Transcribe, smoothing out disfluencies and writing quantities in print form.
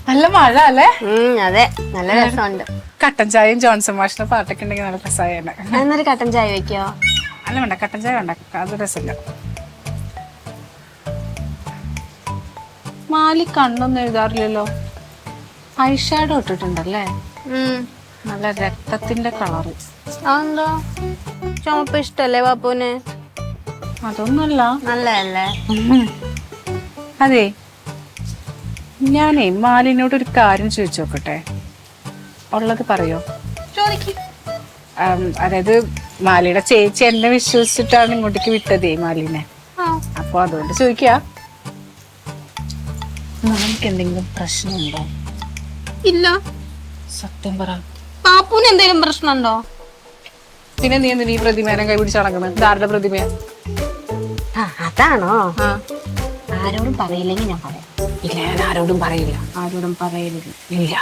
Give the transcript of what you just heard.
നല്ല മഴ അല്ലേ? അതെ, നല്ല രസമുണ്ട്. കട്ടൻ ചായയും ജോൺസൺ മാഷിന്റെ പാട്ടൊക്കെ ഉണ്ടെങ്കിൽ നല്ല രസമായേനെ. എന്നൊരു കട്ടൻ ചായ വെക്കോ? അല്ല വേണ്ട, കട്ടൻ ചായ വേണ്ട, അത് രസമില്ല. മാലി കണ്ണൊന്നും എഴുതാറില്ലല്ലോ. ഐഷാഡോ ഇട്ടിട്ടുണ്ടല്ലേ? നല്ല രക്തത്തിന്റെ കളറ്. അതെന്തോ ചുമപ്പ് ഇഷ്ടല്ലേ ബാപ്പുവിന്? അതൊന്നുമല്ല. നല്ലതല്ലേ? അതെ, ഞാനേ മാലിനോട് ഒരു കാര്യം ചോദിച്ചു നോക്കട്ടെ, ഉള്ളത് പറയോ? അതായത് മാലിയുടെ ചേച്ചി എന്നെ വിശ്വസിച്ചിട്ടാണ് ഇങ്ങോട്ടേക്ക് വിട്ടതേ മാലിനെ. അപ്പൊ അതുകൊണ്ട് ചോദിക്ക, നമുക്ക് എന്തെങ്കിലും പ്രശ്നമുണ്ടോ? ഇല്ല. സത്യം പറ. പാപ്പുവിന് എന്തെങ്കിലും പ്രശ്നമുണ്ടോ? പിന്നെ നീ എന്തിനാ ഈ പ്രതിമേനെ കൈ പിടിച്ച് നടക്കുന്നത്? ഇതാരുടെ പ്രതിമയാ? അതാണോ? ആരോടും പറയില്ലെങ്കിൽ ഞാൻ പറയാം. ഇല്ല, ഞാൻ ആരോടും പറയില്ല. ആരോടും പറയില്ല. ഇല്ല.